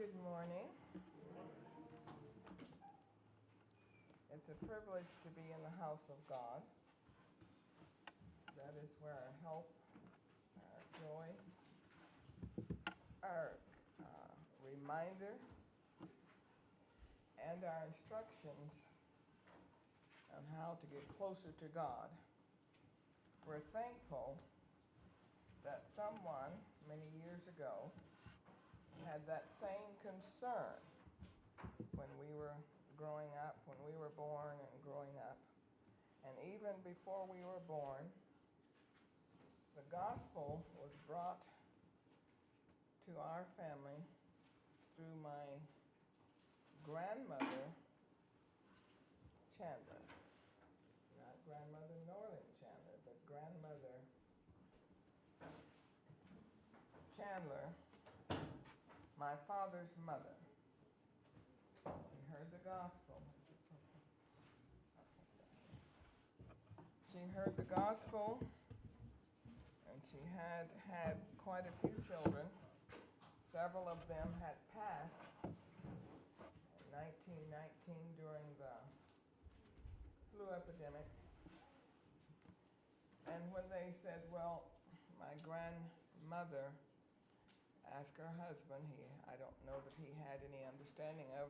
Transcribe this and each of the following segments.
Good morning. It's a privilege to be in the house of God. That is where our help, our joy, our reminder, and our instructions on how to get closer to God. We're thankful that someone many years ago had that same concern when we were growing up, when we were born and growing up. And even before we were born, the gospel was brought to our family through my grandmother, Chandler. Not grandmother Norling Chandler, but grandmother Chandler, my father's mother. She heard the gospel. She heard the gospel, and she had had quite a few children. Several of them had passed in 1919 during the flu epidemic. And when they said, well, my grandmother asked her husband, I don't know that he had any understanding of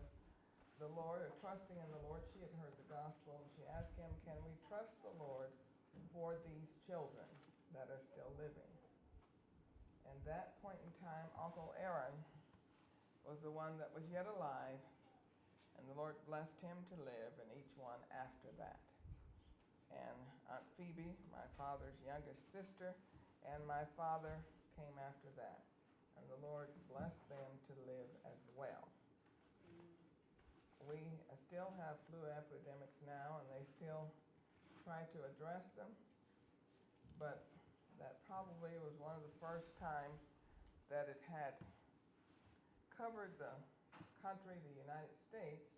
the Lord or trusting in the Lord. She had heard the gospel, and she asked him, can we trust the Lord for these children that are still living? And that point in time, Uncle Aaron was the one that was yet alive, and the Lord blessed him to live, and each one after that. And Aunt Phoebe, my father's youngest sister, and my father came after that. And the Lord blessed them to live as well. We still have flu epidemics now, and they still try to address them. But that probably was one of the first times that it had covered the country, the United States,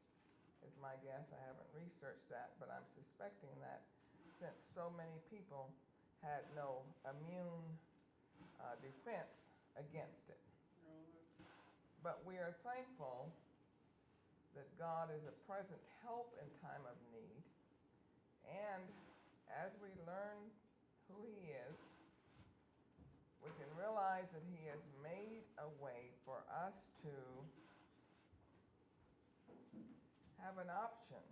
is my guess. I haven't researched that, but I'm suspecting that since so many people had no immune defense against it. But we are thankful that God is a present help in time of need. And as we learn who He is, we can realize that He has made a way for us to have an option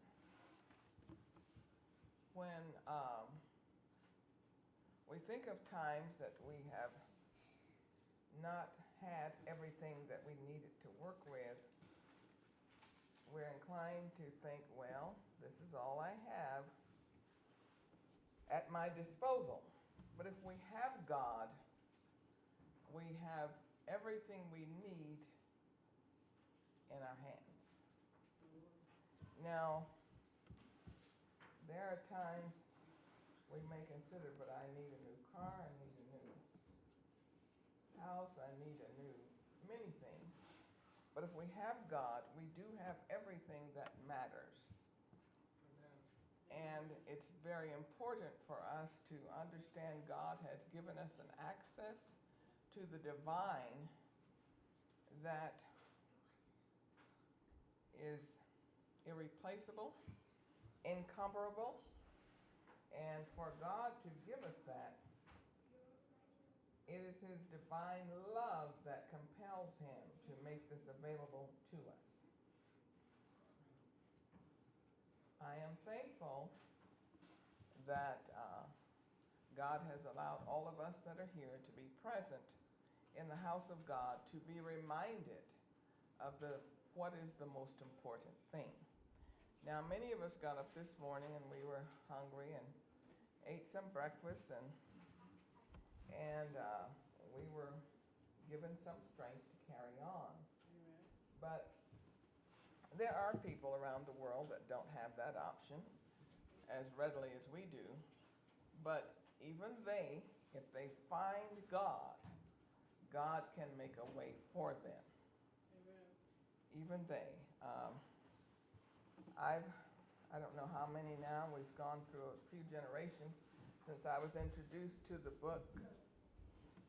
when we think of times that we have not had everything that we needed to work with. We're inclined to think, well, this is all I have at my disposal. But if we have God, we have everything we need in our hands. Now, there are times we may consider, but I need a new car, I need a new house, I need a new many things. But if we have God, we do have everything that matters. And it's very important for us to understand God has given us an access to the divine that is irreplaceable, incomparable, and for God to give us that, it is His divine love that compels Him to make this available to us. I am thankful that God has allowed all of us that are here to be present in the house of God, to be reminded of what is the most important thing. Now, many of us got up this morning and we were hungry and ate some breakfast, and we were given some strength to carry on. Amen. But there are people around the world that don't have that option as readily as we do. But even they, if they find God, God can make a way for them. Amen. Even they. I don't know how many now, we've gone through a few generations since I was introduced to the book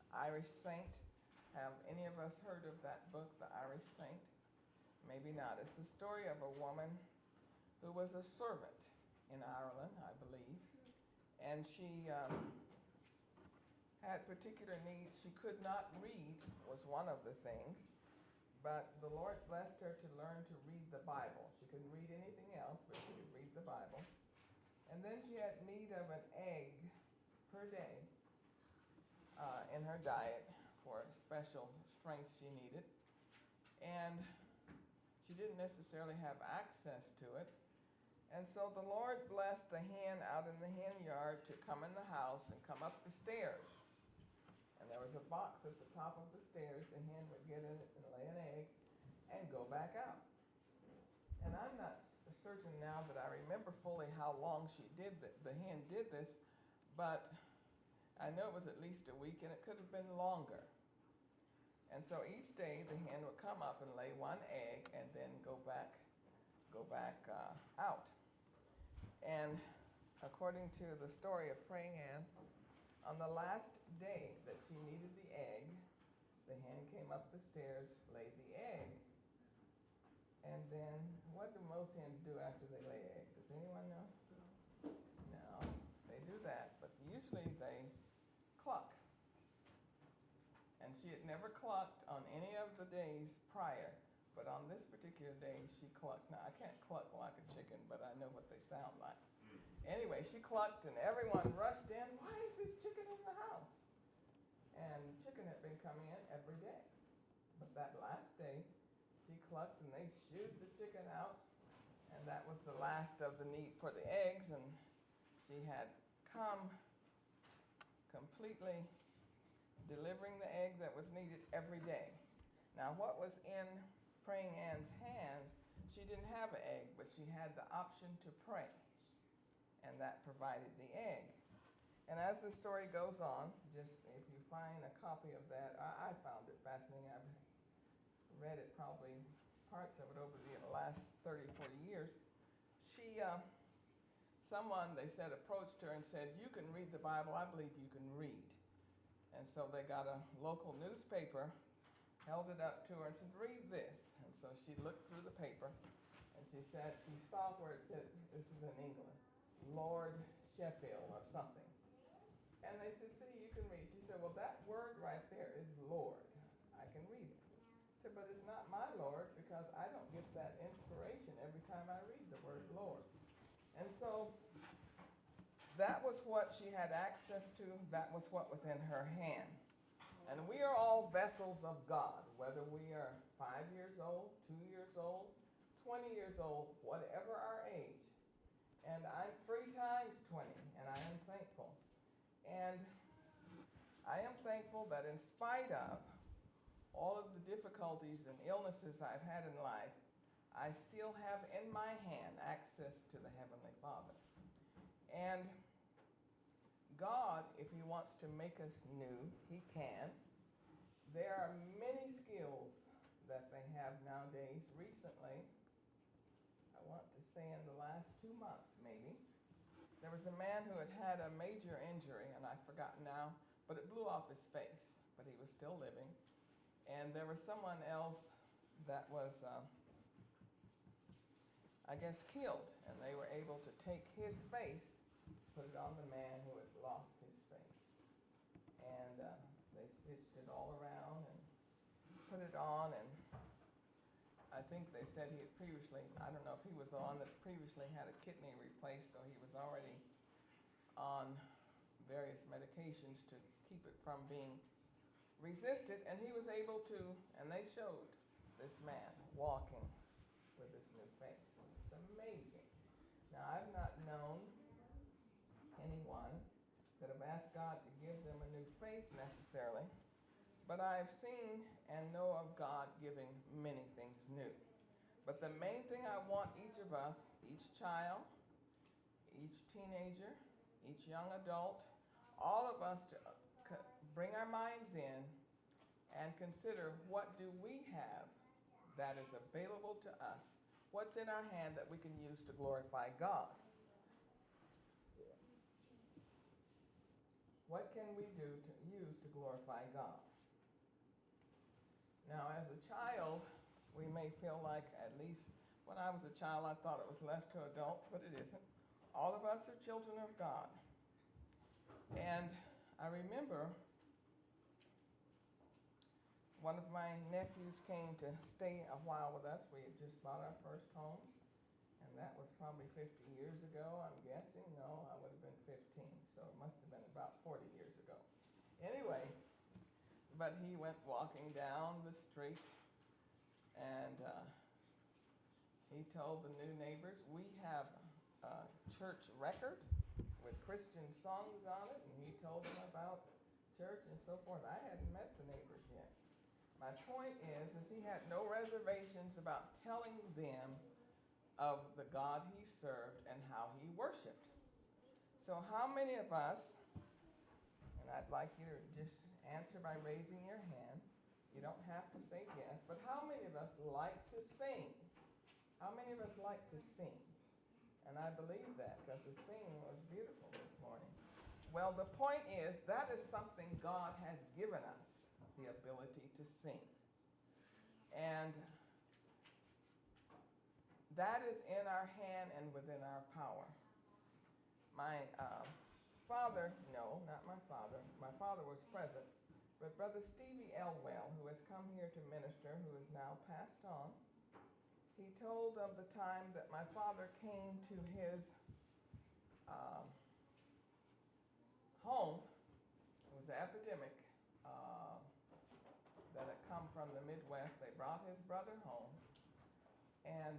Irish Saint. Have any of us heard of that book, The Irish Saint? maybe not. It's the story of a woman who was a servant in Ireland, I believe, and she had particular needs. She could not read, was one of the things, but the Lord blessed her to learn to read the Bible. She couldn't read anything else, but she could read the Bible. And then she had need of an egg per day in her diet for special strength she needed. And she didn't necessarily have access to it. And so the Lord blessed the hen out in the hen yard to come in the house and come up the stairs. And there was a box at the top of the stairs. The hen would get in it and lay an egg and go back out. And I'm not certain now that I remember fully how long the hen did this, but I know it was at least a week, and it could have been longer. And so each day the hen would come up and lay one egg and then go back out. And according to the story of Praying Ann, on the last day that she needed the egg, the hen came up the stairs, laid the egg, and then what do most hens do after they lay eggs? Does anyone know? No, they do that, but usually they cluck. And she had never clucked on any of the days prior, but on this particular day she clucked. Now I can't cluck like a chicken, but I know what they sound like. Anyway, she clucked and everyone rushed in. Why is this chicken in the house? And chicken had been coming in every day. But that last day, she clucked and they shooed the chicken out. And that was the last of the need for the eggs. And she had come completely delivering the egg that was needed every day. Now, what was in Praying Ann's hand, she didn't have an egg, but she had the option to pray. And that provided the egg. And as the story goes on, just if you find a copy of that, I found it fascinating. I've read it probably parts of it over the last 30, 40 years. Someone, they said, approached her and said, "You can read the Bible. I believe you can read." And so they got a local newspaper, held it up to her and said, "Read this." And so she looked through the paper and she said, she saw where it said, this is in England, Lord Sheffield or something. And they said, "See, you can read." She said, "Well, that word right there is Lord. I can read it." She said, "But it's not my Lord because I don't get that inspiration every time I read the word Lord." And so that was what she had access to. That was what was in her hand. And we are all vessels of God, whether we are 5 years old, 2 years old, 20 years old, whatever our age. And I'm 3 times 20, and I am thankful. And I am thankful that in spite of all of the difficulties and illnesses I've had in life, I still have in my hand access to the Heavenly Father. And God, if He wants to make us new, He can. There are many skills that they have nowadays. Recently, I want to say in the last 2 months maybe, there was a man who had had a major injury, and I've forgotten now, but it blew off his face, but he was still living. And there was someone else that was, I guess, killed, and they were able to take his face, put it on the man who had lost his face. And they stitched it all around and put it on, and I think they said he had previously, I don't know if he was the one that previously had a kidney replaced, or he was already on various medications to keep it from being resisted, and he was able to, and they showed this man walking with this new face. It's amazing. Now, I've not known anyone that have asked God to give them a new face necessarily, but I've seen and know of God giving many things new. But the main thing I want each of us, each child, each teenager, each young adult, all of us to bring our minds in and consider, what do we have that is available to us? What's in our hand that we can use to glorify God? What can we do to use to glorify God? Now, as a child, We may feel like, at least when I was a child, I thought it was left to adults, but it isn't. All of us are children of God. And I remember one of my nephews came to stay a while with us. We had just bought our first home, and that was probably 50 years ago, I'm guessing. No, I would have been 15, so it must have been about 40 years ago. Anyway, but he went walking down the street, and he told the new neighbors, we have a church record with Christian songs on it, and he told them about church and so forth. I hadn't met the neighbors yet. My point is he had no reservations about telling them of the God he served and how he worshiped. So how many of us, and I'd like you to just answer by raising your hand. You don't have to say yes, but how many of us like to sing? How many of us like to sing? And I believe that because the singing was beautiful this morning. Well, the point is that is something God has given us, the ability to sing. And that is in our hand and within our power. My father, no, not my father. My father was present, but Brother Stevie Elwell, who has come here to minister, who is now passed on, he told of the time that my father came to his home. It was an epidemic that had come from the Midwest. They brought his brother home, and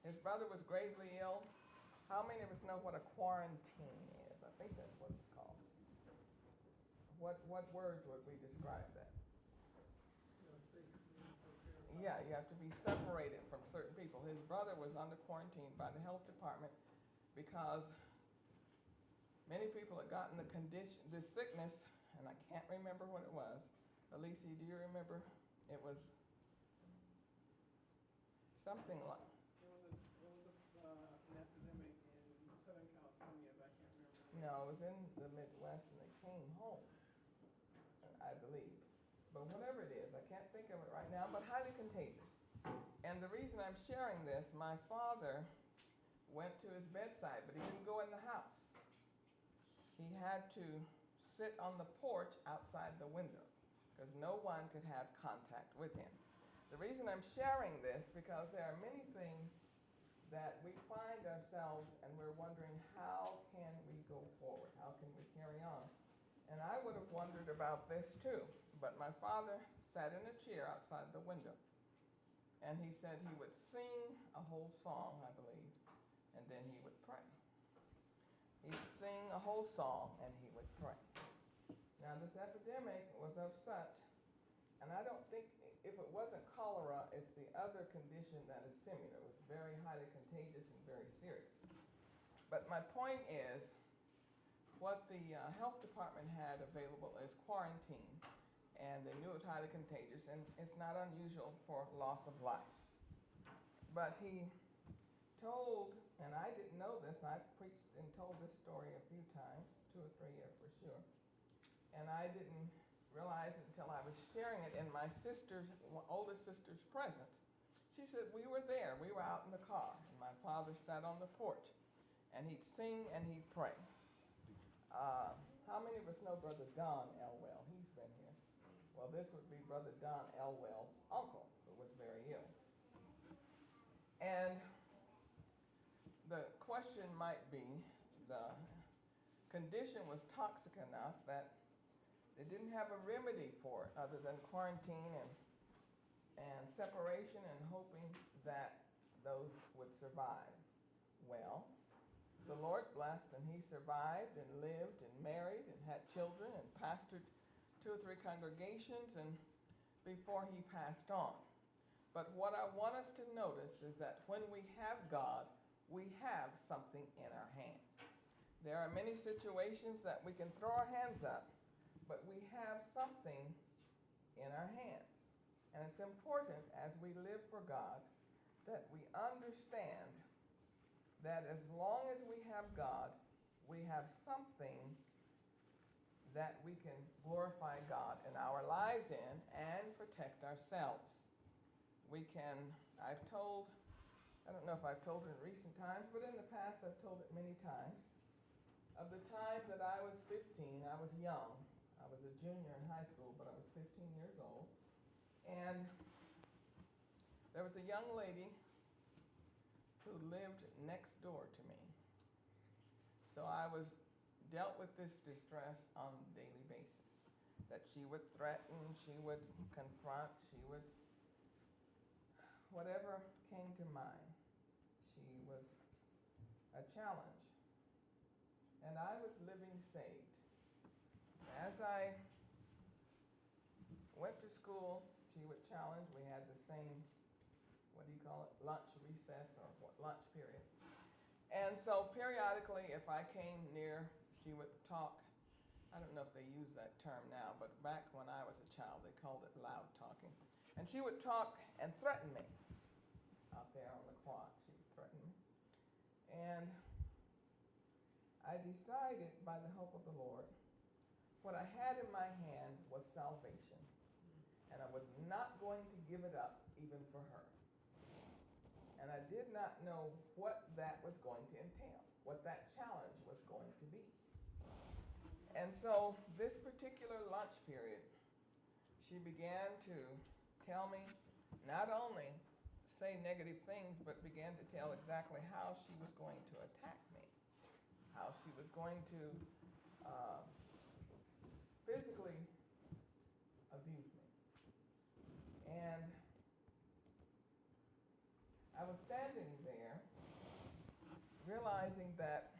his brother was gravely ill. How many of us know what a quarantine is? I think that's what it's called. What words would we describe that? Yeah, you have to be separated from certain people. His brother was under quarantine by the health department because many people had gotten the sickness, and I can't remember what it was. Alicia, do you remember? It was something like. There was an epidemic in Southern California, but I can't remember. No, it was in the Midwest, and they came home, I believe. But whatever it is, I can't think of it right now, but highly contagious. And the reason I'm sharing this, my father went to his bedside, but he didn't go in the house. He had to sit on the porch outside the window because no one could have contact with him. The reason I'm sharing this, because there are many things that we find ourselves and we're wondering, how can we go forward? How can we carry on? And I would have wondered about this too, but my father sat in a chair outside the window, and he said he would sing a whole song, I believe, and then he would pray. He'd sing a whole song, and he would pray. Now, this epidemic was of such, and I don't think, if it wasn't cholera, it's the other condition that is similar. It was very highly contagious and very serious. But my point is, what the health department had available is quarantine, and they knew it was highly contagious, and it's not unusual for loss of life. But he told, and I didn't know this, I've preached and told this story a few times, 2 or 3 for sure, and I didn't realize it until I was sharing it in my oldest sister's presence. She said, we were there, we were out in the car, and my father sat on the porch, and he'd sing and he'd pray. How many of us know Brother Don Elwell? He's been here. Well, this would be Brother Don Elwell's uncle, who was very ill. And the question might be, the condition was toxic enough that they didn't have a remedy for it other than quarantine and separation and hoping that those would survive. Well, the Lord blessed, and he survived and lived and married and had children and pastored 2 or 3 congregations and before he passed on. But what I want us to notice is that when we have God, we have something in our hand. There are many situations that we can throw our hands up, but we have something in our hands. And it's important as we live for God that we understand that as long as we have God, we have something that we can glorify God in our lives in and protect ourselves. I've told, I don't know if I've told it in recent times, but in the past I've told it many times, of the time that I was 15. I was young. I was a junior in high school, but I was 15 years old. And there was a young lady who lived next door to me. So I was dealt with this distress on a daily basis. That she would threaten, she would confront, she would, whatever came to mind, she was a challenge. And I was living saved. As I went to school, she would challenge. We had the same, what do you call it, lunch recess or what, lunch period. And so periodically, if I came near, she would talk. I don't know if they use that term now, but back when I was a child, they called it loud talking. And she would talk and threaten me out there on the quad. She would threaten me. And I decided, by the help of the Lord, what I had in my hand was salvation. And I was not going to give it up, even for her. And I did not know what that was going to entail, what that challenge was going to be. And so this particular lunch period, she began to tell me, not only say negative things, but began to tell exactly how she was going to attack me, how she was going to physically abuse me. And I was standing there realizing that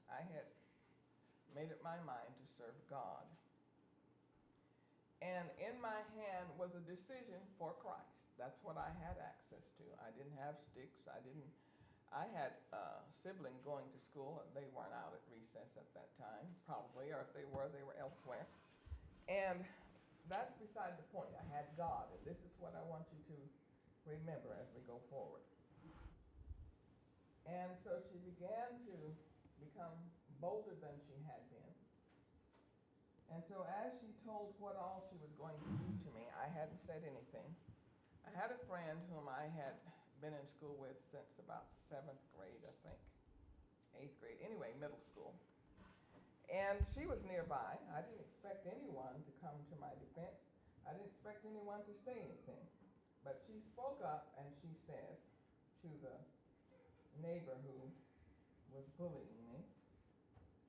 I had made up my mind to serve God. And in my hand was a decision for Christ. That's what I had access to. I didn't have sticks. I had a sibling going to school, and they weren't out at recess at that time, probably, or if they were elsewhere. And that's beside the point. I had God, and this is what I want you to remember as we go forward. And so she began to become bolder than she had been. And so as she told what all she was going to do to me, I hadn't said anything. I had a friend whom I had been in school with since about 7th grade, I think, 8th grade, anyway, middle school. And she was nearby. I didn't expect anyone to come to my defense. I didn't expect anyone to say anything. But she spoke up and she said to the neighbor who was bullying me,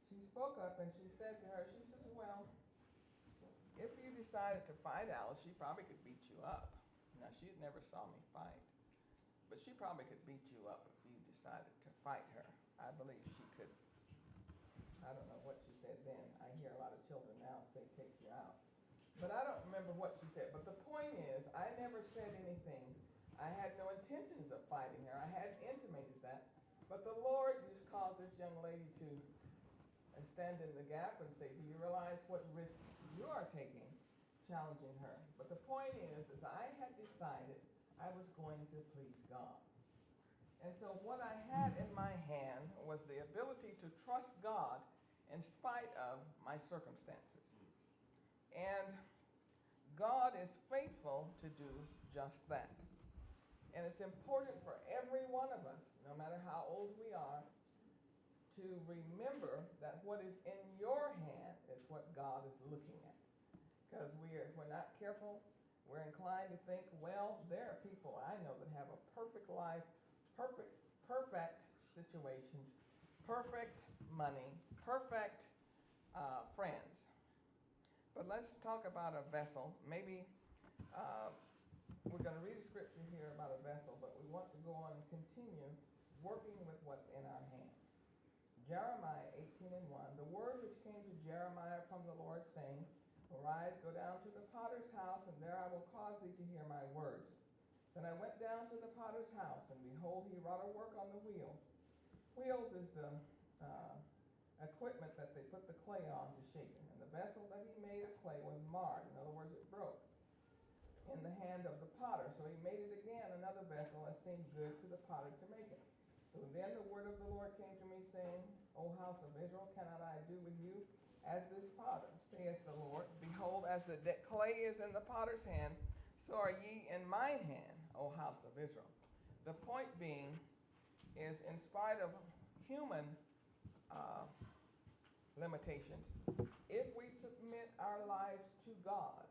she spoke up and she said to her, she said, well, if you decided to fight Alice, she probably could beat you up. Now, she had never saw me fight, but she probably could beat you up if you decided to fight her. I believe she could. I don't know what she said then. I hear a lot of children now say, take you out. But I don't remember what she said. But the point is, I never said anything. I had no intentions of fighting her. I hadn't intimated that. But the Lord just caused this young lady to stand in the gap and say, do you realize what risks you are taking challenging her? But the point is I had decided I was going to please God. And so what I had in my hand was the ability to trust God in spite of my circumstances. And God is faithful to do just that. And it's important for every one of us, no matter how old we are, to remember that what is in your hand is what God is looking at. Because if we're not careful, we're inclined to think, well, there are people I know that have a perfect life, perfect situations, perfect money, perfect friends. But let's talk about a vessel. Maybe we're going to read a scripture here about a vessel, but we want to go on and continue working with what's in our hand. Jeremiah 18:1, the word which came to Jeremiah from the Lord, saying, arise, go down to the potter's house, and there I will cause thee to hear my words. Then I went down to the potter's house, and behold, he wrought a work on the wheels. Wheels is the equipment that they put the clay on to shape it. And the vessel that he made of clay was marred. In other words, it broke in the hand of the potter. So he made it again, another vessel, as seemed good to the potter to make it. So then the word of the Lord came to me, saying, O house of Israel, cannot I do with you as this potter, saith the Lord? Behold, as the clay is in the potter's hand, So are ye in mine hand, O house of Israel. The point being is, in spite of human limitations, if we submit our lives to God,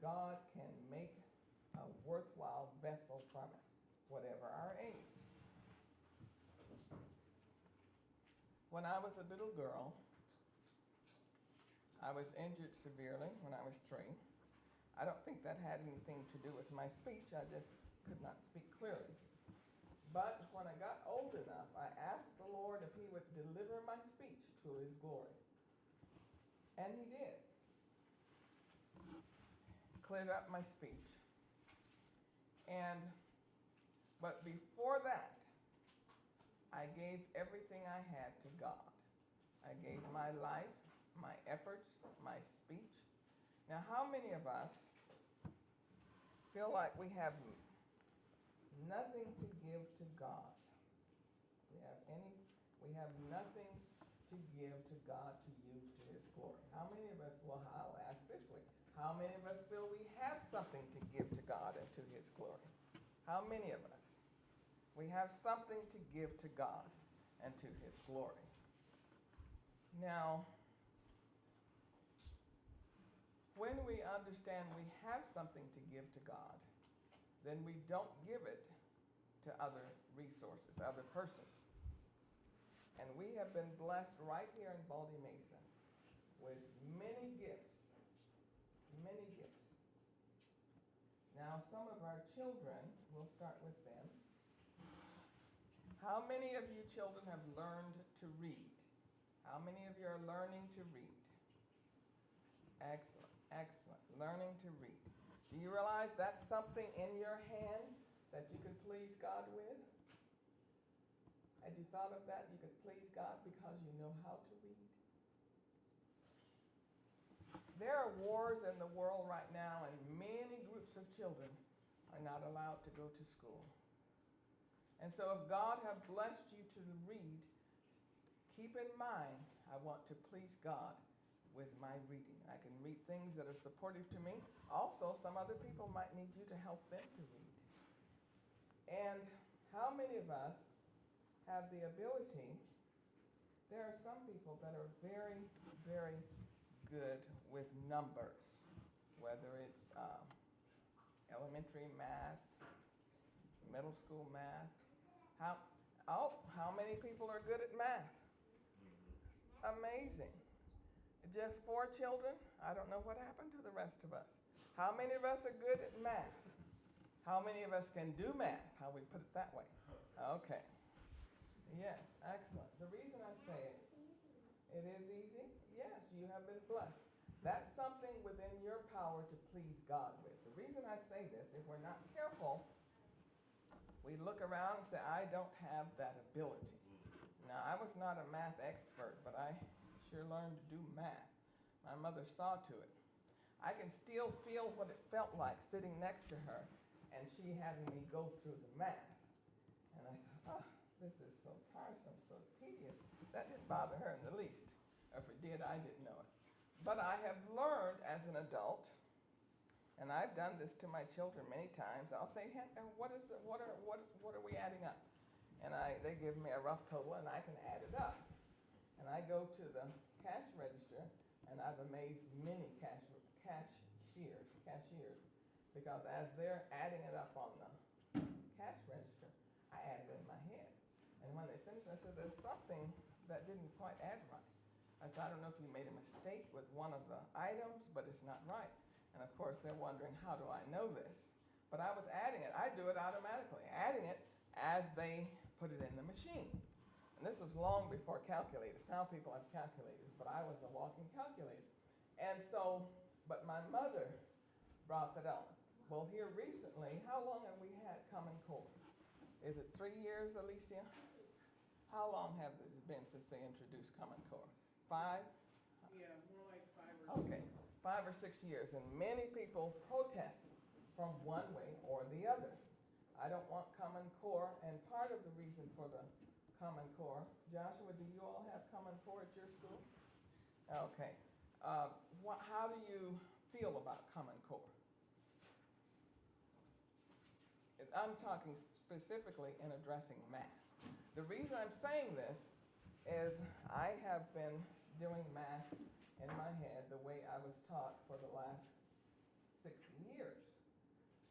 God can make a worthwhile vessel from it, whatever our age. When I was a little girl, I was injured severely when I was 3. I don't think that had anything to do with my speech. I just could not speak clearly. But when I got old enough, I asked the Lord if he would deliver my speech to his glory. And he did. Cleared up my speech. But before that, I gave everything I had to God. I gave my life, my efforts, my speech. Now, how many of us feel like we have nothing to give to God? We have nothing to give to God to use to his glory. How many of us, well, I'll ask this way, how many of us feel we have something to give to God and to his glory? How many of us? We have something to give to God and to his glory. Now, when we understand we have something to give to God, then we don't give it to other resources, other persons. And we have been blessed right here in Baldy Mesa with many gifts, many gifts. Now, some of our children, we'll start with them. How many of you children have learned to read? How many of you are learning to read? Excellent, excellent. Learning to read. Do you realize that's something in your hand that you can please God with? Had you thought of that? You could please God because you know how to read? There are wars in the world right now, and many groups of children are not allowed to go to school. And so if God has blessed you to read, keep in mind, I want to please God with my reading. I can read things that are supportive to me. Also, some other people might need you to help them to read. And how many of us have the ability? There are some people that are very, very good with numbers, whether it's elementary math, middle school math. How many people are good at math? Amazing. Just 4 children? I don't know what happened to the rest of us. How many of us are good at math? How many of us can do math? How we put it that way. Okay. Yes, excellent. The reason I say it is easy. Yes, you have been blessed. That's something within your power to please God with. The reason I say this, if we're not careful, we look around and say, I don't have that ability. Now, I was not a math expert, but I sure learned to do math. My mother saw to it. I can still feel what it felt like sitting next to her and she having me go through the math. And I thought, this is so tiresome, so tedious. That didn't bother her in the least. If it did, I didn't know it. But I have learned as an adult, and I've done this to my children many times. I'll say, what are we adding up? And they give me a rough total, and I can add it up. And I go to the cash register, and I've amazed many cashiers, because as they're adding it up on the cash register, I add it in my head. And when they finish, I said, there's something that didn't quite add right. I said, I don't know if you made a mistake with one of the items, but it's not right. And of course, they're wondering, how do I know this? But I was adding it. I do it automatically, adding it as they put it in the machine. And this was long before calculators. Now people have calculators, but I was a walking calculator. And so, but my mother brought that up. Well, here recently, how long have we had Common Core? Is it 3 years, Alicia? How long have it been since they introduced Common Core? 5? Yeah, more like 5 or 6. Okay, 5 or 6 years. And many people protest from one way or the other. I don't want Common Core, and part of the reason for the Common Core, Joshua, do you all have Common Core at your school? Okay. How do you feel about Common Core? I'm talking specifically in addressing math. The reason I'm saying this is I have been doing math in my head the way I was taught for the last 60 years.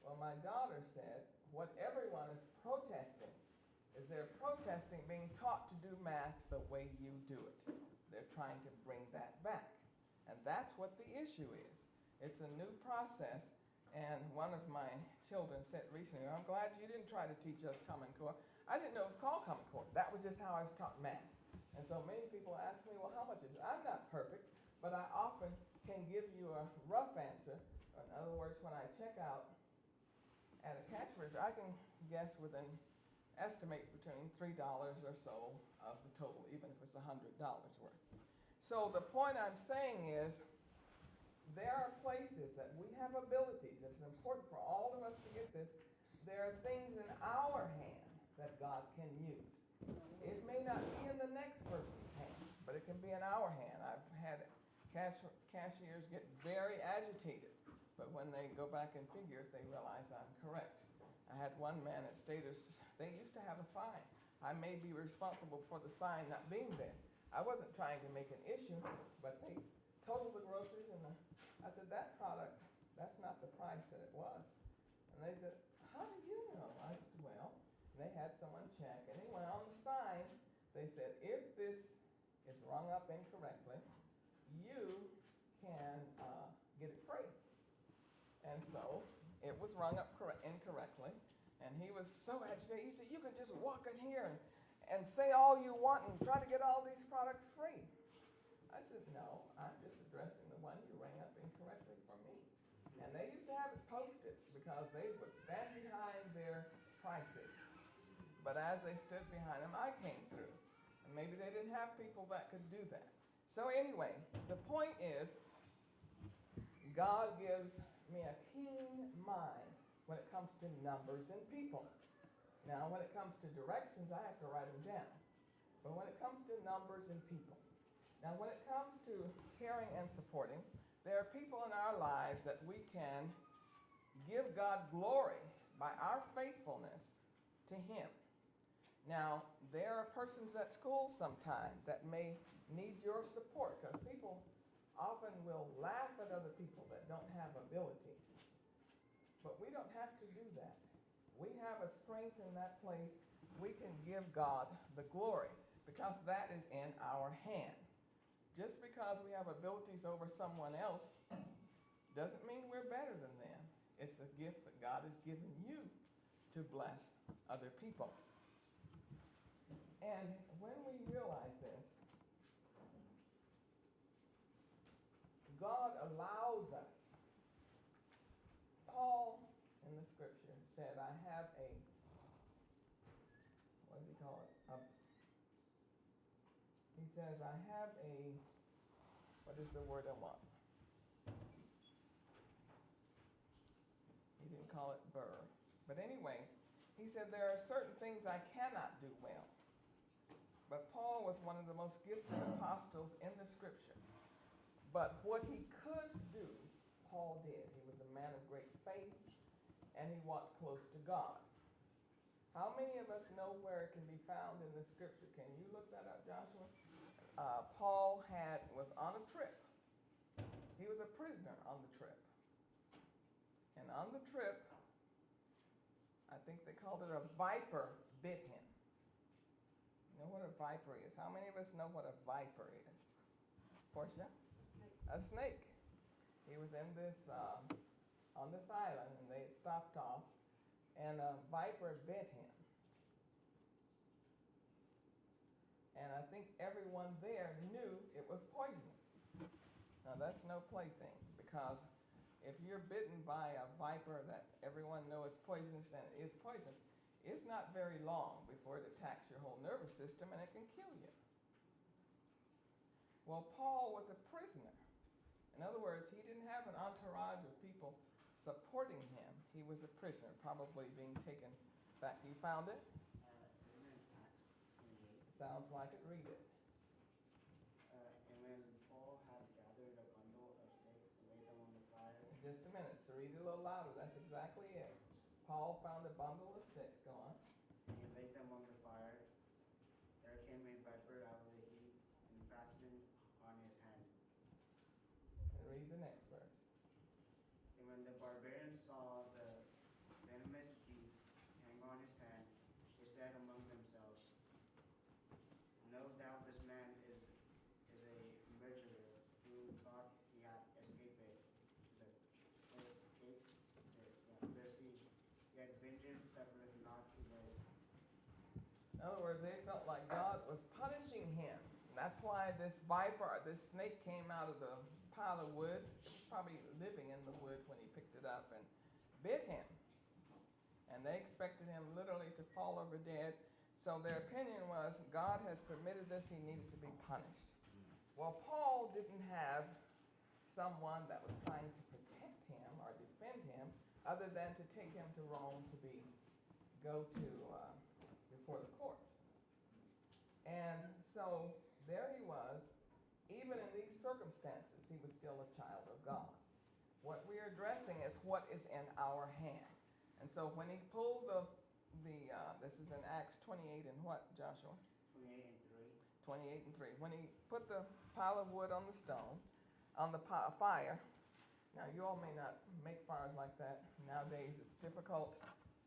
Well, my daughter said, what everyone is protesting is they're protesting being taught to do math the way you do it. They're trying to bring that back. And that's what the issue is. It's a new process, and one of my children said recently, I'm glad you didn't try to teach us Common Core. I didn't know it was called Common Core. That was just how I was taught math. And so many people ask me, well, how much is it? I'm not perfect, but I often can give you a rough answer. In other words, when I check out at a cash register, I can guess estimate between $3 or so of the total, even if it's $100 worth. So the point I'm saying is, there are places that we have abilities. It's important for all of us to get this. There are things in our hand that God can use. It may not be in the next person's hand, but it can be in our hand. I've had cashiers get very agitated, but when they go back and figure it, they realize I'm correct. I had one man at Status, they used to have a sign. I may be responsible for the sign not being there. I wasn't trying to make an issue, but they totaled the groceries, and I said, that product, that's not the price that it was. And they said, how did you know? I said, well, they had someone check, and anyway, on the sign, they said, if this is rung up incorrectly, you can get it free. And so it was rung up incorrectly, and he was so agitated. He said, you can just walk in here and say all you want and try to get all these products free. I said, no, I'm just addressing the one you rang up incorrectly for me. And they used to have it posted because they would stand behind their prices. But as they stood behind them, I came through. And maybe they didn't have people that could do that. So anyway, the point is, God gives me a keen mind when it comes to numbers and people. Now, when it comes to directions, I have to write them down. But when it comes to numbers and people. Now, when it comes to caring and supporting, there are people in our lives that we can give God glory by our faithfulness to Him. Now, there are persons at school sometimes that may need your support, because people often will laugh at other people that don't have abilities. But we don't have to do that. We have a strength in that place. We can give God the glory because that is in our hand. Just because we have abilities over someone else doesn't mean we're better than them. It's a gift that God has given you to bless other people. And when we realize this, God allows us. Paul in the scripture said, I have a, what do you call it? He says, I have a, what is the word I want? He didn't call it burr. But anyway, he said, there are certain things I cannot do well. But Paul was one of the most gifted apostles in the scripture. But what he could do, Paul did. He was a man of great faith, and he walked close to God. How many of us know where it can be found in the scripture? Can you look that up, Joshua? Paul was on a trip. He was a prisoner on the trip. And on the trip, I think they called it a viper bit him. You know what a viper is? How many of us know what a viper is? Portia? A snake. He was in this, on this island, and they had stopped off, and a viper bit him. And I think everyone there knew it was poisonous. Now that's no plaything, because if you're bitten by a viper that everyone knows is poisonous and it is poisonous, it's not very long before it attacks your whole nervous system and it can kill you. Well, Paul was a prisoner. In other words, he didn't have an entourage of people supporting him. He was a prisoner, probably being taken back. You found it? Sounds like it. Read it. And when Paul had gathered a bundle of sticks and laid them on the fire. Just a minute. So read it a little louder. That's exactly it. Paul found a bundle of sticks, go on. and he laid them on the fire. There came a viper out of the heat and fastened on his hand. And read the next verse. And when the barbarians saw the venomous beast hang on his hand, they said among themselves, "No doubt this man is a murderer who thought he had escaped the sea. Yet vengeance suffereth not to live." In other words, they felt like God was punishing him. And that's why this viper, this snake came out of the pile of wood. It was probably living in the wood when he picked it up and bit him. And they expected him literally to fall over dead. So their opinion was, God has permitted this, he needed to be punished. Well, Paul didn't have someone that was trying to protect him or defend him other than to take him to Rome to go to before the courts. And so there he was. Even in these circumstances, he was still a child of God. What we are addressing is what is in our hand. And so when he pulled this is in Acts 28 and what, Joshua? 28 and 3. 28 and 3. When he put the pile of wood on the stone, on the fire, now you all may not make fires like that. Nowadays it's difficult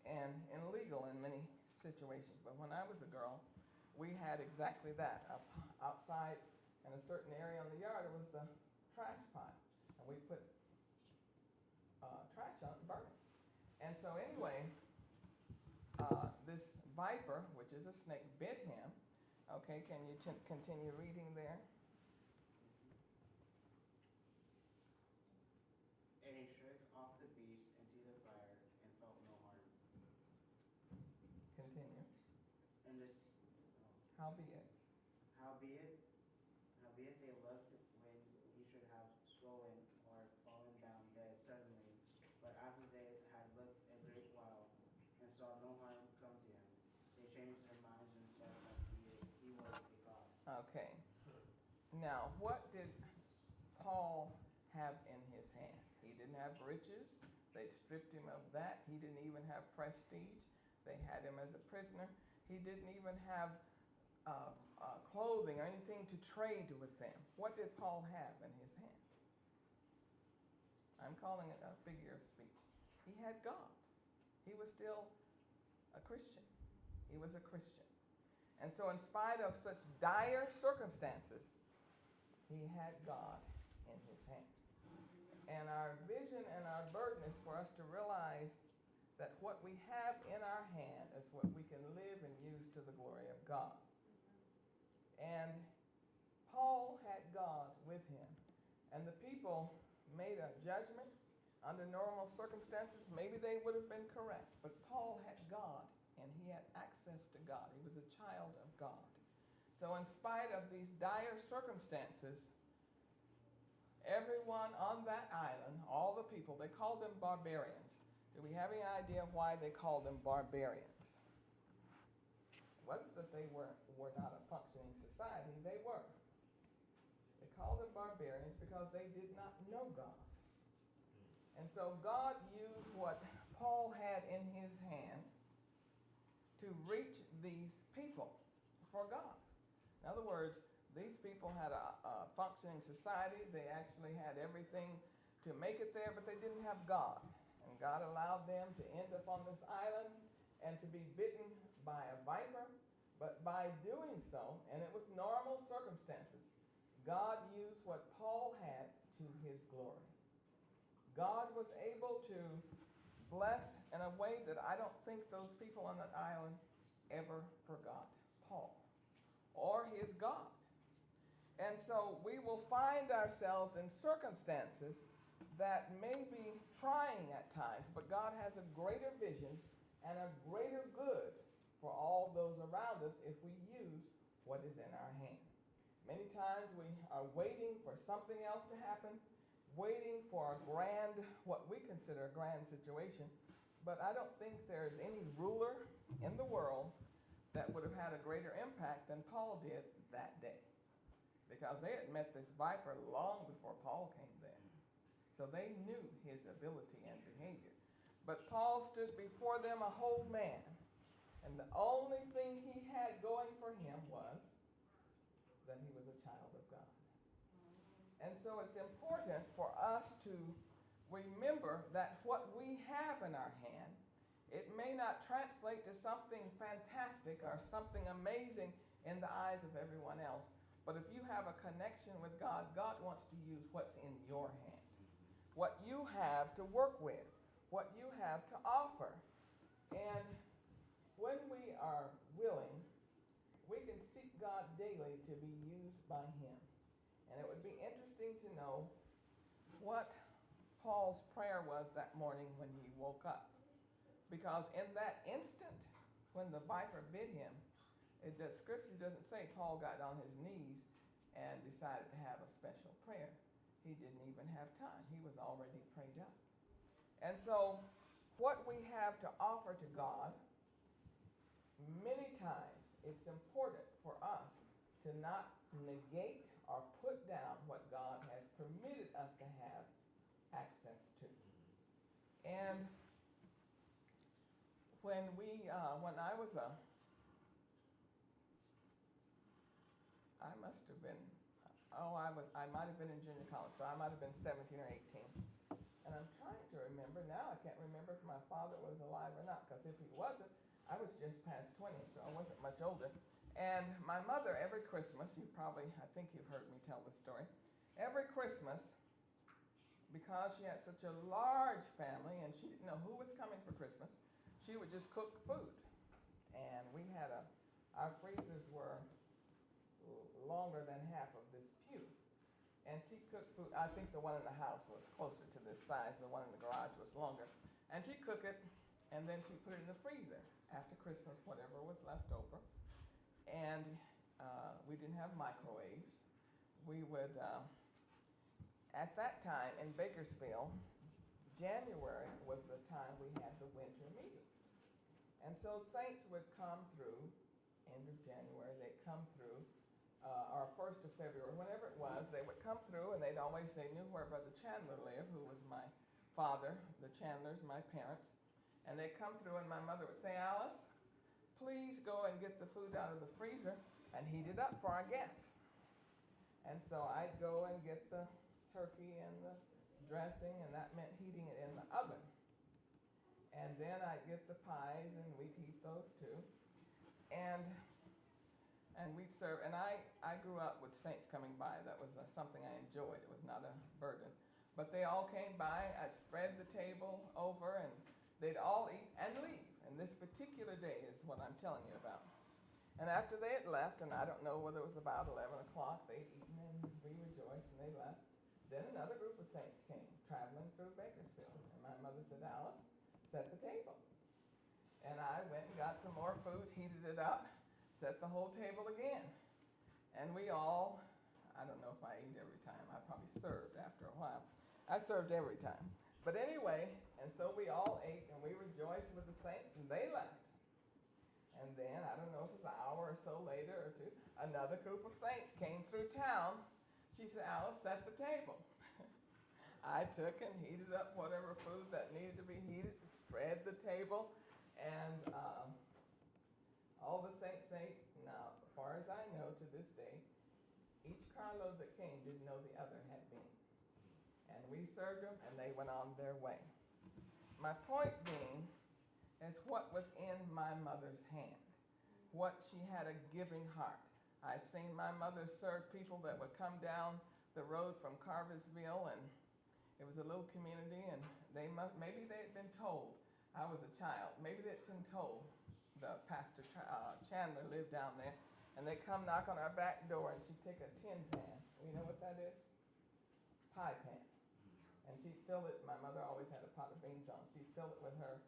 and illegal in many situations. But when I was a girl, we had exactly that. Outside in a certain area on the yard, it was the trash pile. And we put trash on it and burn it. And so anyway, this viper, which is a snake, bit him. Okay, can you continue reading there? And he shook off the beast into the fire and felt no harm. Continue. And this, Howbeit. howbeit they looked when he should have swollen or fallen down dead suddenly. But after they had looked a great while and saw no harm come to him, they changed their minds and said that he was a god. Okay. Now, what did Paul have in his hand? He didn't have riches. They'd stripped him of that. He didn't even have prestige. They had him as a prisoner. He didn't even have clothing or anything to trade with them. What did Paul have in his hand? I'm calling it a figure of speech. He had God. He was still a Christian. He was a Christian. And so in spite of such dire circumstances, he had God in his hand. And our vision and our burden is for us to realize that what we have in our hand is what we can live and use to the glory of God. And Paul had God with him. And the people made a judgment under normal circumstances. Maybe they would have been correct. But Paul had God, and he had access to God. He was a child of God. So in spite of these dire circumstances, everyone on that island, all the people, they called them barbarians. Do we have any idea why they called them barbarians? It wasn't that they were not a functioning society. They were. They called them barbarians because they did not know God. And so God used what Paul had in his hand to reach these people for God. In other words, these people had a functioning society. They actually had everything to make it there, but they didn't have God. And God allowed them to end up on this island and to be bitten by a viper. But by doing so, and it was normal circumstances, God used what Paul had to his glory. God was able to bless in a way that I don't think those people on that island ever forgot Paul or his God. And so we will find ourselves in circumstances that may be trying at times, but God has a greater vision and a greater good for all those around us if we use what is in our hand. Many times we are waiting for something else to happen, waiting for a grand, what we consider a grand situation, but I don't think there's any ruler in the world that would have had a greater impact than Paul did that day, because they had met this viper long before Paul came there. So they knew his ability and behavior. But Paul stood before them a whole man, and the only thing he had going for him was that he was a child of God. And so it's important for us to remember that what we have in our hand, it may not translate to something fantastic or something amazing in the eyes of everyone else. But if you have a connection with God, God wants to use what's in your hand, what you have to work with, what you have to offer. And when we are willing, we can seek God daily to be used by him. And it would be interesting to know what Paul's prayer was that morning when he woke up. Because in that instant, when the viper bit him, the scripture doesn't say Paul got on his knees and decided to have a special prayer. He didn't even have time. He was already prayed up. And so what we have to offer to God, many times it's important for us to not negate or put down what God has permitted us to have access to. And when I was I might have been in junior college, so I might have been 17 or 18. And I'm trying to remember now, I can't remember if my father was alive or not, because if he wasn't, I was just past 20, so I wasn't much older. And my mother, every Christmas, I think you've heard me tell this story, every Christmas, because she had such a large family and she didn't know who was coming for Christmas, she would just cook food. And we had our freezers were longer than half of this pew. And she cooked food. I think the one in the house was closer to this size. The one in the garage was longer. And she'd cook it, and then she'd put it in the freezer after Christmas, whatever was left over. And we didn't have microwaves. We would, at that time in Bakersfield, January was the time we had the winter meeting. And so saints would come through, end of January, they'd come through, or 1st of February, whenever it was, they would come through and they'd always say, knew where Brother Chandler lived, who was my father, the Chandlers, my parents. And they'd come through and my mother would say, Alice, please go and get the food out of the freezer and heat it up for our guests. And so I'd go and get the turkey and the dressing, and that meant heating it in the oven. And then I'd get the pies and we'd heat those too. And we'd serve, and I grew up with saints coming by. That was something I enjoyed. It was not a burden. But they all came by. I'd spread the table over, and they'd all eat and leave. And this particular day is what I'm telling you about. And after they had left, and I don't know whether it was about 11 o'clock, they'd eaten, and we rejoiced, and they left. Then another group of saints came, traveling through Bakersfield. And my mother said, Alice, set the table. And I went and got some more food, heated it up, set the whole table again. And we all, I don't know if I ate every time. I probably served after a while. I served every time. But anyway, and so we all ate and we rejoiced with the saints, and they left. And then, I don't know if it was an hour or so later or two, another group of saints came through town. She said, Alice, set the table. I took and heated up whatever food that needed to be heated, spread the table, and all the saints ate. Now, as far as I know to this day, each carload that came didn't know the other had been. And we served them, and they went on their way. My point being is what was in my mother's hand, what she had a giving heart. I've seen my mother serve people that would come down the road from Carversville, and it was a little community, and maybe they had been told. I was a child. Maybe they had been told the Pastor Chandler lived down there, and they come knock on our back door, and she'd take a tin pan. You know what that is? Pie pan. And she'd fill it. My mother always had a pot of beans on. She'd fill it with her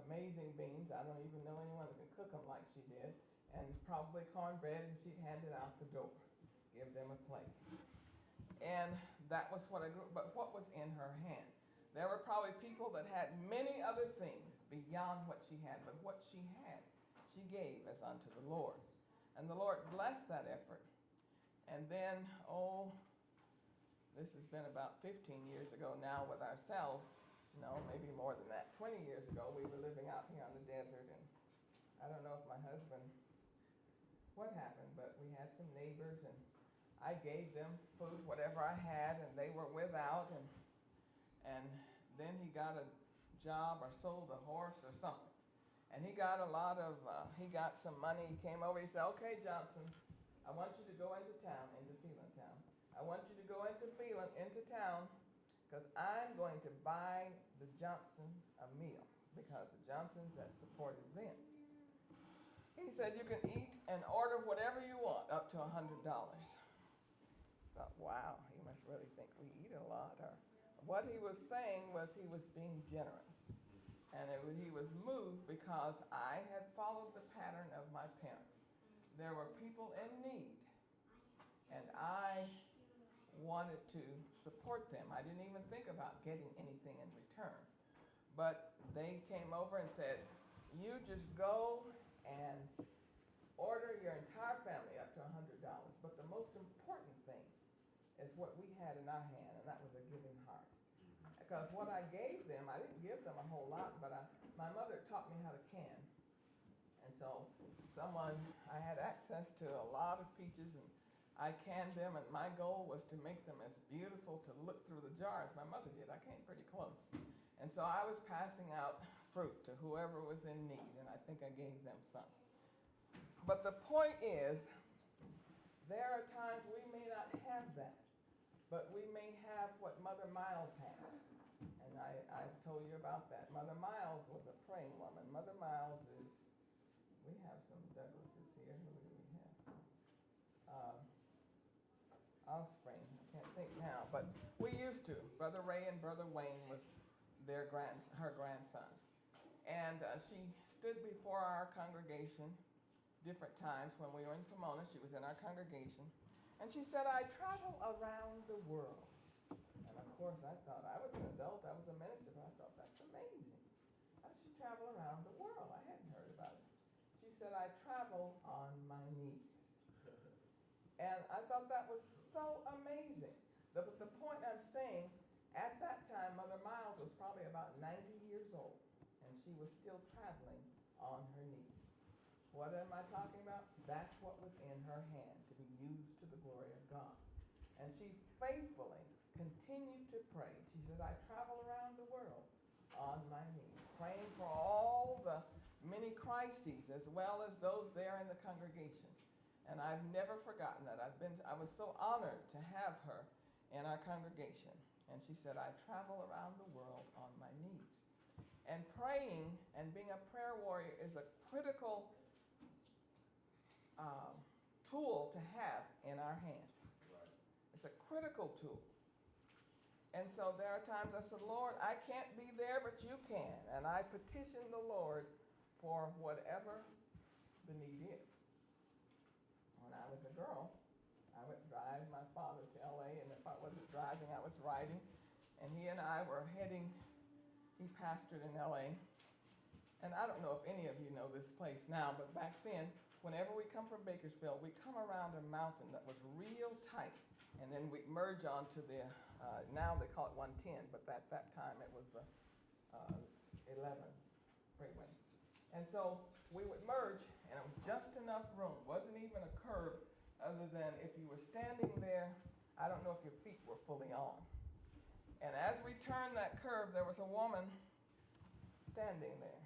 amazing beans. I don't even know anyone that could cook them like she did. And probably cornbread, and she'd hand it out the door, give them a plate. And that was what I grew. But what was in her hand? There were probably people that had many other things beyond what she had, but what she had, she gave as unto the Lord. And the Lord blessed that effort. And then, this has been about 15 years ago now with ourselves, no, maybe more than that, 20 years ago, we were living out here on the desert, and I don't know if my husband, what happened, but we had some neighbors, and I gave them food, whatever I had, and they were without, and then he got a job or sold a horse or something. And he got he got some money. He came over, he said, okay, Johnson, I want you to go into town, into Phelan town. I want you to go into Phelan, into town, because I'm going to buy the Johnson a meal, because the Johnsons that supported them. He said, you can eat and order whatever you want, up to $100. Thought, wow, he must really think we eat a lot. Or what he was saying was he was being generous. And he was moved because I had followed the pattern of my parents. There were people in need, and I wanted to support them. I didn't even think about getting anything in return. But they came over and said, you just go and order your entire family up to $100. But the most important thing is what we had in our hand, and that was a giving heart. Because what I gave them, I didn't give them a whole lot, but my mother taught me how to can. And so I had access to a lot of peaches, and I canned them, and my goal was to make them as beautiful to look through the jar as my mother did. I came pretty close. And so I was passing out fruit to whoever was in need, and I think I gave them some. But the point is, there are times we may not have that, but we may have what Mother Miles had. And I've told you about that. Mother Miles was a praying woman. Mother Miles is, we have some Douglases here. Who do we have? Offspring. I can't think now, but we used to. Brother Ray and Brother Wayne was her grandsons. And she stood before our congregation different times when we were in Pomona. She was in our congregation. And she said, I travel around the world. And of course, I thought, I was an adult, I was a minister, but I thought, that's amazing. How does she travel around the world? I hadn't heard about it. She said, I travel on my knees. And I thought that was so amazing. The point I'm saying, at that time, Mother Miles was probably about 90 years old, and she was still traveling on her knees. What am I talking about? That's what was in her hand, to be used to the glory of God. And she faithfully continued to pray. She said, I travel around the world on my knees, praying for all the many crises as well as those there in the congregation. And I've never forgotten that. I was so honored to have her in our congregation. And she said, I travel around the world on my knees. And praying and being a prayer warrior is a critical tool to have in our hands. Right. It's a critical tool. And so there are times I said, Lord, I can't be there, but you can. And I petition the Lord for whatever the need is. When I was a girl, I would drive my father to LA, and if I wasn't driving, I was riding. And he and I were heading, he pastored in LA. And I don't know if any of you know this place now, but back then, whenever we come from Bakersfield, we come around a mountain that was real tight. And then we merge onto the, now they call it 110, but at that time it was the 11 freeway. And so we would merge, and it was just enough room. Wasn't even a curb, other than if you were standing there, I don't know if your feet were fully on. And as we turned that curve, there was a woman standing there,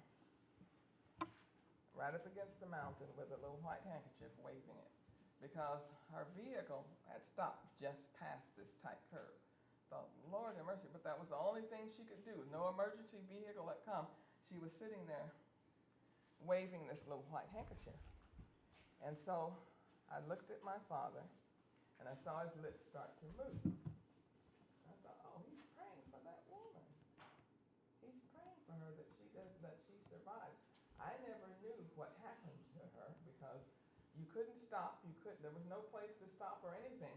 right up against the mountain with a little white handkerchief waving it, because her vehicle had stopped just past this tight curve. Thought, Lord have mercy, but that was the only thing she could do. No emergency vehicle had come. She was sitting there waving this little white handkerchief. And so I looked at my father, and I saw his lips start to move. I thought, oh, he's praying for that woman. He's praying for her that she survives. I never knew what happened to her, because you couldn't stop. There was no place to stop or anything.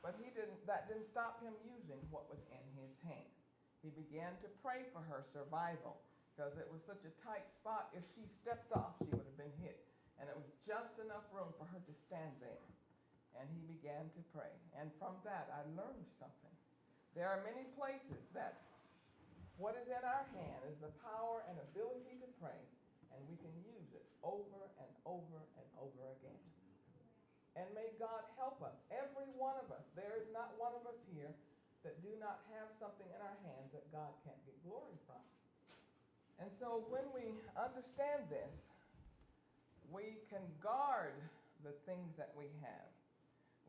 But that didn't stop him using what was in his hand. He began to pray for her survival, because it was such a tight spot. If she stepped off, she would have been hit. And it was just enough room for her to stand there. And he began to pray. And from that, I learned something. There are many places that What is in our hand is the power and ability to pray, and we can use it over and over and over again. And may God help us, every one of us. There is not one of us here that do not have something in our hands that God can't get glory from. And so when we understand this, we can guard the things that we have.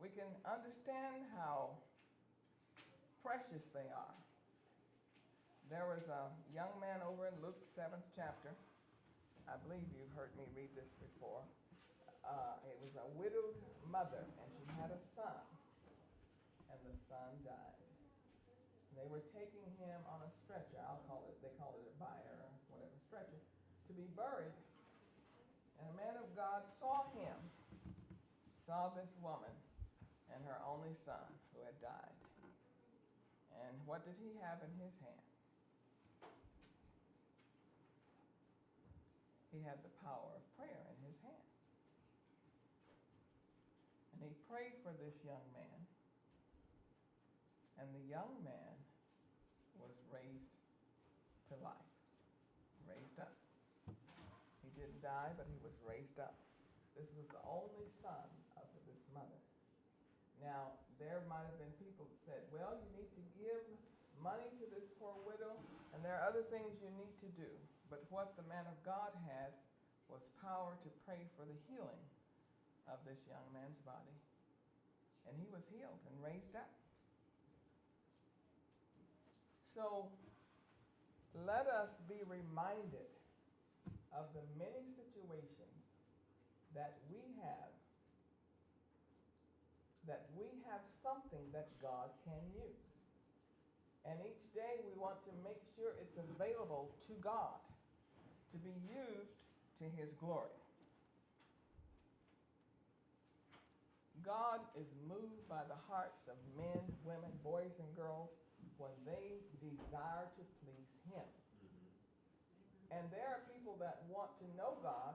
We can understand how precious they are. There was a young man over in Luke's 7th chapter. I believe you've heard me read this before. It was a widowed mother, and she had a son, and the son died. They were taking him on a stretcher. They call it a bier or whatever, stretcher, to be buried. And a man of God saw this woman and her only son who had died. And what did he have in his hand? He had the power of prayer in his hand. And he prayed for this young man. And the young man was raised to life, raised up. He didn't die, but he was raised up. This was the only son of this mother. Now, there might have been people that said, well, you need to give money to this poor widow, and there are other things you need to do. But what the man of God had was power to pray for the healing of this young man's body. And he was healed and raised up. So let us be reminded of the many situations that we have something that God can use. And each day we want to make sure it's available to God to be used to his glory. God is moved by the hearts of men, women, boys, and girls when they desire to please him. And there are people that want to know God,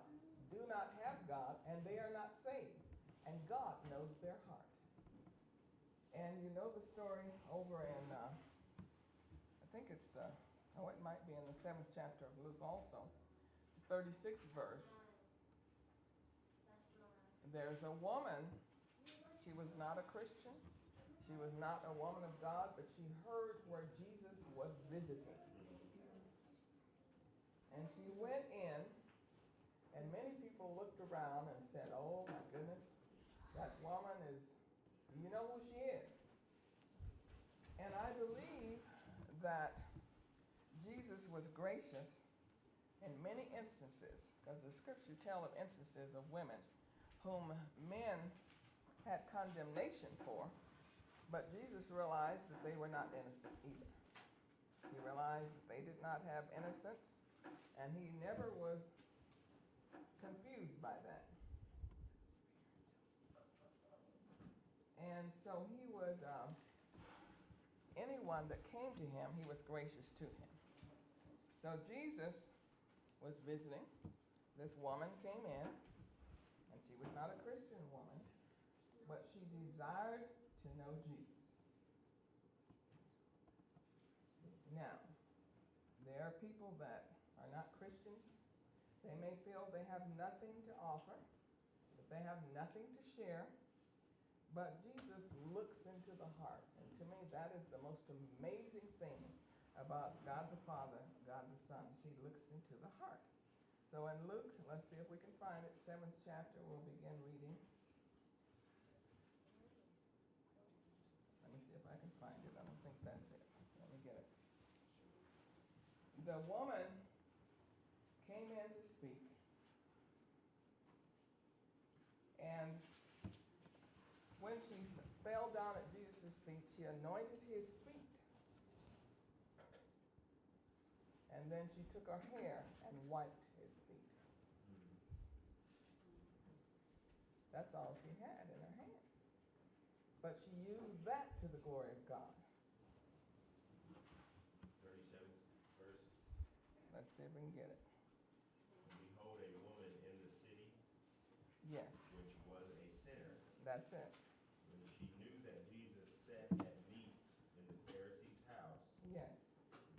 do not have God, and they are not saved. And God knows their heart. And you know the story over in, I think it's it might be in the 7th chapter of Luke also, the 36th verse. There's a woman, she was not a Christian, she was not a woman of God, but she heard where Jesus was visiting. And she went in, and many people looked around and said, oh my goodness, that woman is, you know who she is. And I believe that Jesus was gracious in many instances, because the scripture tell of instances of women whom men had condemnation for, but Jesus realized that they were not innocent either. He realized that they did not have innocence, and he never was confused by that. And so he would, anyone that came to him, he was gracious to him. So Jesus was visiting. This woman came in, and she was not a Christian woman, but she desired to know Jesus. Now, there are people that are not Christians. They may feel they have nothing to offer, that they have nothing to share, but Jesus looks into the heart. And to me, that is the most amazing thing about God the Father, God the Son. He looks into the heart. So in Luke, let's see if we can find it, 7th chapter, we'll begin reading. Let me see if I can find it. I don't think that's it. Let me get it. The woman came in to speak, and when she fell down at Jesus' feet, she anointed his feet. And then she took her hair and wiped his feet. That's all she had in her hand. But she used that to the glory of God. 37th verse. Let's see if we can get it. Behold, a woman in the city, Yes, which was a sinner, that's it. when she knew that Jesus sat at meat in the Pharisee's house, Yes.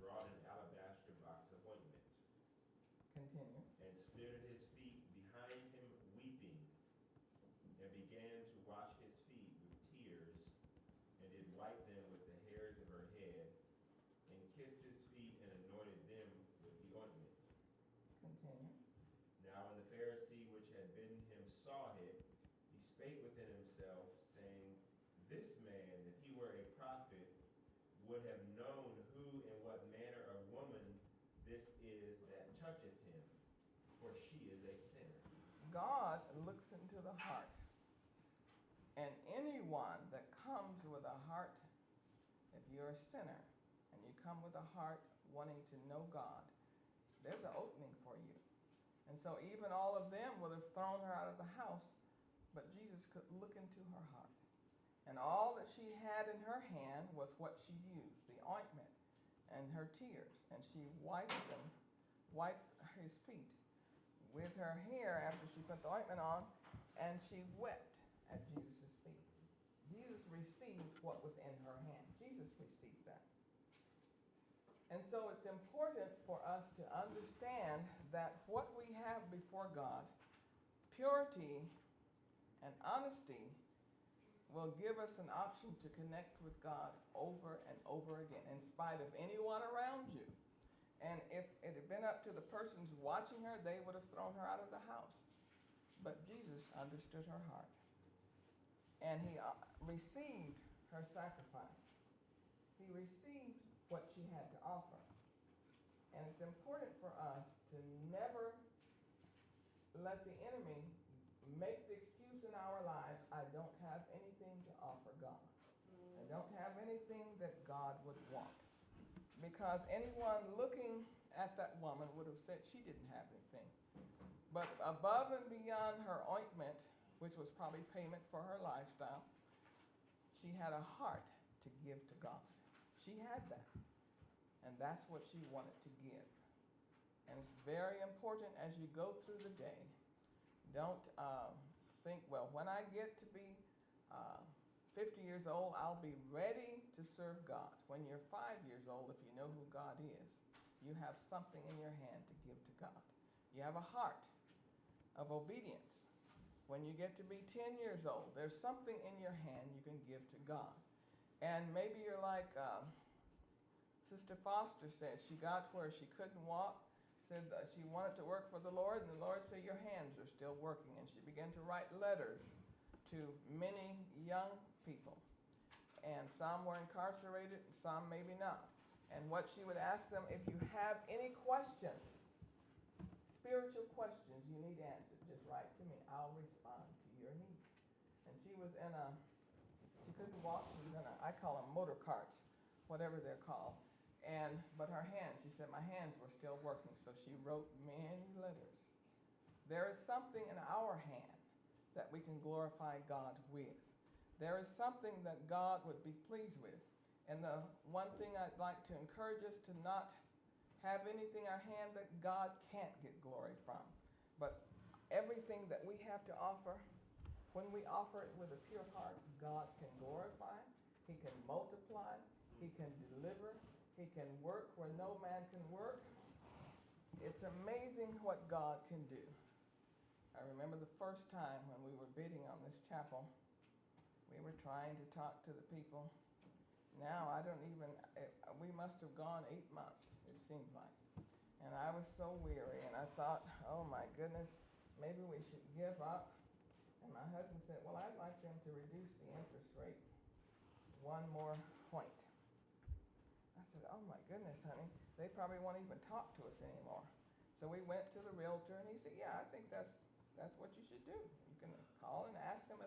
brought an alabaster began to wash his feet with tears, and did wipe them with the hairs of her head, and kissed his feet and anointed them with the ointment. Continue. Now when the Pharisee which had bidden him saw it, he spake within himself, saying, This man, if he were a prophet, would have known who and what manner of woman this is that toucheth him, for she is a sinner. God looks into the heart. And anyone that comes with a heart, if you're a sinner and you come with a heart wanting to know God, there's an opening for you. And so even all of them would have thrown her out of the house, but Jesus could look into her heart. And all that she had in her hand was what she used, the ointment and her tears. And she wiped his feet with her hair after she put the ointment on, and she wept at Jesus' feet. Jesus received what was in her hand. Jesus received that. And so it's important for us to understand that what we have before God, purity and honesty, will give us an option to connect with God over and over again, in spite of anyone around you. And if it had been up to the persons watching her, they would have thrown her out of the house. But Jesus understood her heart. And he received her sacrifice. He received what she had to offer. And it's important for us to never let the enemy make the excuse in our lives, I don't have anything to offer God. I don't have anything that God would want. Because anyone looking at that woman would have said she didn't have anything. But above and beyond her ointment, which was probably payment for her lifestyle, she had a heart to give to God. She had that. And that's what she wanted to give. And it's very important as you go through the day, don't think, well, when I get to be 50 years old, I'll be ready to serve God. When you're 5 years old, if you know who God is, you have something in your hand to give to God. You have a heart of obedience. When you get to be 10 years old, there's something in your hand you can give to God. And maybe you're like Sister Foster said, she got to where she couldn't walk, said she wanted to work for the Lord, and the Lord said, your hands are still working. And she began to write letters to many young people. And some were incarcerated, and some maybe not. And what she would ask them, if you have any questions, spiritual questions you need answered, just write to me. I'll respond to your needs. And she was in she couldn't walk, she was in I call them motor carts, whatever they're called. But her hands, she said, my hands were still working, so she wrote many letters. There is something in our hand that we can glorify God with. There is something that God would be pleased with. And the one thing I'd like to encourage us to not have anything in our hand that God can't get glory from. But everything that we have to offer, when we offer it with a pure heart, God can glorify, he can multiply, he can deliver, he can work where no man can work. It's amazing what God can do. I remember the first time when we were bidding on this chapel, we were trying to talk to the people. Now we must have gone 8 months, it seemed like. And I was so weary, and I thought, oh my goodness, maybe we should give up. And my husband said, well, I'd like them to reduce the interest rate 1 more point. I said, oh my goodness, honey, they probably won't even talk to us anymore. So we went to the realtor, and he said, yeah, I think that's what you should do. You can call and ask them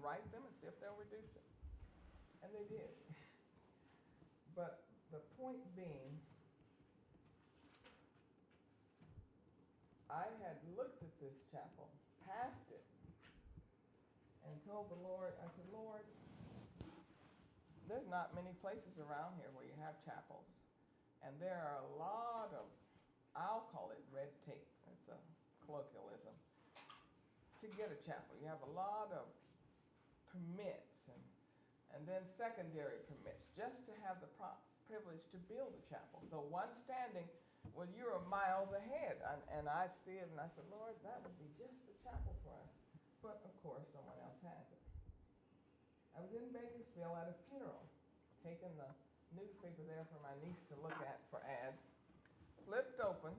write them and see if they'll reduce it. And they did. But the point being, I had looked at this chapel, passed it, and told the Lord, I said, Lord, there's not many places around here where you have chapels. And there are a lot of, I'll call it red tape. It's a colloquialism. To get a chapel, you have a lot of permits and then secondary permits just to have the privilege to build a chapel. So one standing, well, you're miles ahead. And I see it and I said, Lord, that would be just the chapel for us. but of course, someone else has it. I was in Bakersfield at a funeral, taking the newspaper there for my niece to look at for ads, flipped open,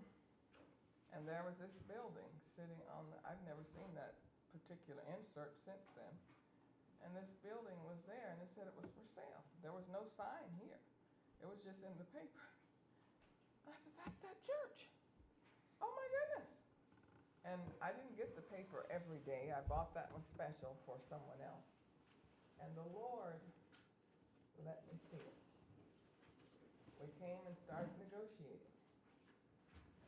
and there was this building sitting on the, I've never seen that particular insert since then. And this building was there, and it said it was for sale. There was no sign here. It was just in the paper. I said, that's that church. Oh my goodness. And I didn't get the paper every day. I bought that one special for someone else. And the Lord let me see it. We came and started negotiating.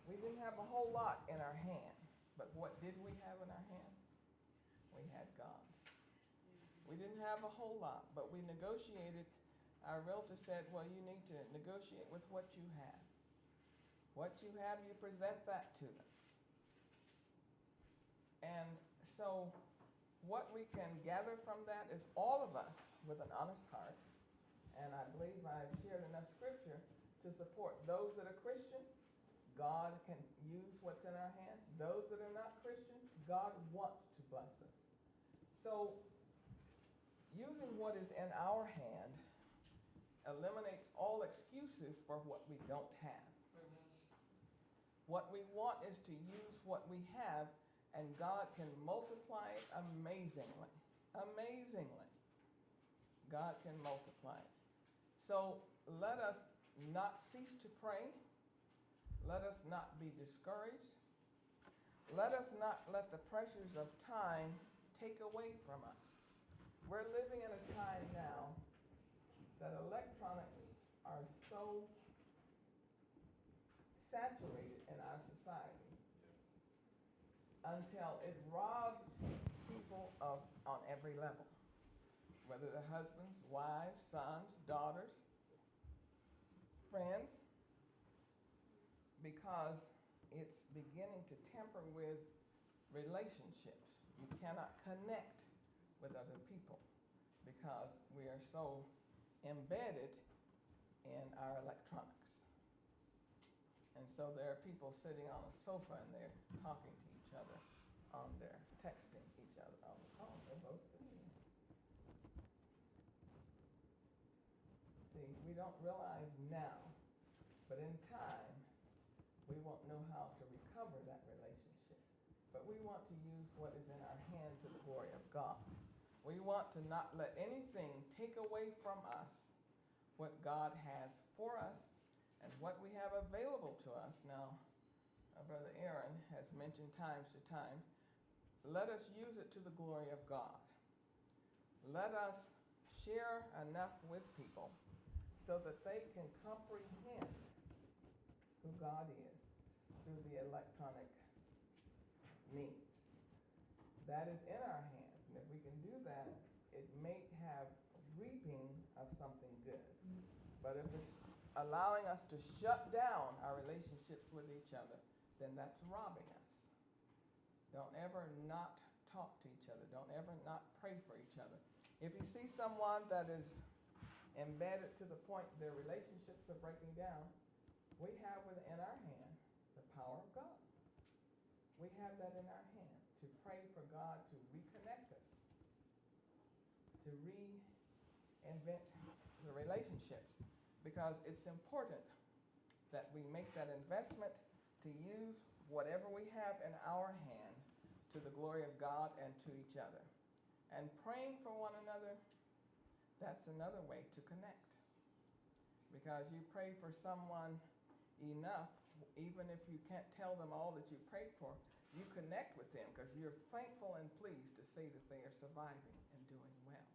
We didn't have a whole lot in our hand, but what did we have in our hand? We had God. We didn't have a whole lot, but we negotiated. Our realtor said, well, you need to negotiate with what you have. What you have, you present that to them. And so what we can gather from that is all of us with an honest heart, and I believe I've shared enough scripture to support those that are Christian. God can use what's in our hand. Those that are not Christian, God wants to bless us. So using what is in our hand eliminates all excuses for what we don't have. What we want is to use what we have, and God can multiply it amazingly. Amazingly. God can multiply it. So let us not cease to pray. Let us not be discouraged. Let us not let the pressures of time take away from us. We're living in a time now that electronics are so saturated in our society until it robs people of on every level, whether they're husbands, wives, sons, daughters, friends, because it's beginning to tamper with relationships. You cannot connect with other people because we are so embedded in our electronics. And so there are people sitting on a sofa and they're talking to each other on their texting each other on the phone. They're both sitting. See, we don't realize now, but in time, we won't know how to recover that relationship. But we want to use what is in our hand to the glory of God. We want to not let anything take away from us what God has for us and what we have available to us. Now, Brother Aaron has mentioned times to time, let us use it to the glory of God. Let us share enough with people so that they can comprehend who God is through the electronic means. That is in our hands, and if we can do that, it may have reaping of something good. But if it's allowing us to shut down our relationships with each other, then that's robbing us. Don't ever not talk to each other. Don't ever not pray for each other. If you see someone that is embedded to the point their relationships are breaking down, we have within our hand the power of God. We have that in our hand to pray for God to reconnect us, to reinvent the relationships, because it's important that we make that investment to use whatever we have in our hand to the glory of God and to each other. And praying for one another, that's another way to connect. Because you pray for someone enough, even if you can't tell them all that you prayed for, you connect with them because you're thankful and pleased to see that they are surviving and doing well.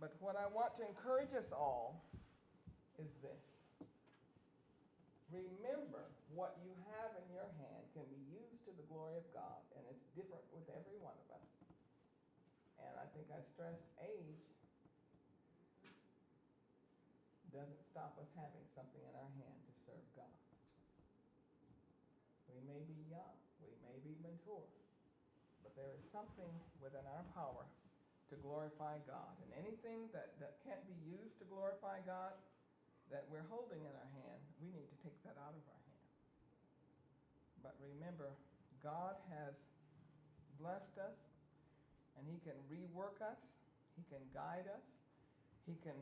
But what I want to encourage us all is this. Remember, what you have in your hand can be used to the glory of God, and it's different with every one of us. And I think I stressed age doesn't stop us having something in our hand to serve God. We may be young, we may be mature, but there is something within our power to glorify God. And anything that can't be used to glorify God that we're holding in our hand, we need to take that out of our hand. But remember, God has blessed us And He can rework us. He can guide us. He can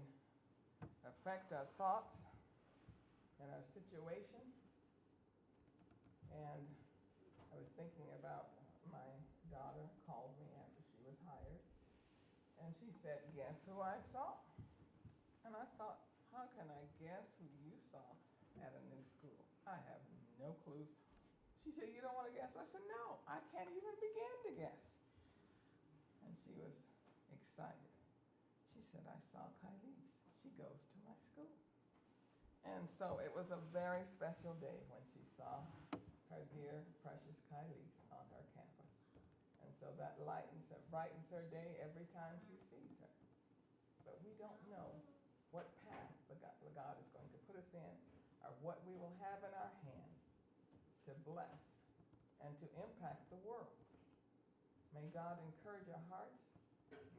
affect our thoughts and our situation. And I was thinking about my daughter called me after she was hired. And she said, guess who I saw? And I thought, how can I guess who you saw at a new school? I have no clue. She said, you don't want to guess? I said, no, I can't even begin to guess. And she was excited. She said, I saw Kylise. She goes to my school. And so it was a very special day when she saw her dear, precious Kylise on her campus. And so that brightens her day every time she sees her. But we don't know what path God is going to put us in, or what we will have in our hand to bless and to impact the world. May God encourage our hearts.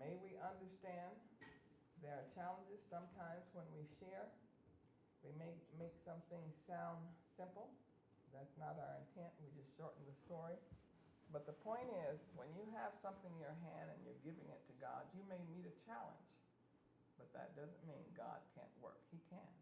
May we understand there are challenges sometimes when we share. We may make something sound simple. That's not our intent. We just shorten the story. But the point is, when you have something in your hand and you're giving it to God, you may meet a challenge. But that doesn't mean God can't work. He can.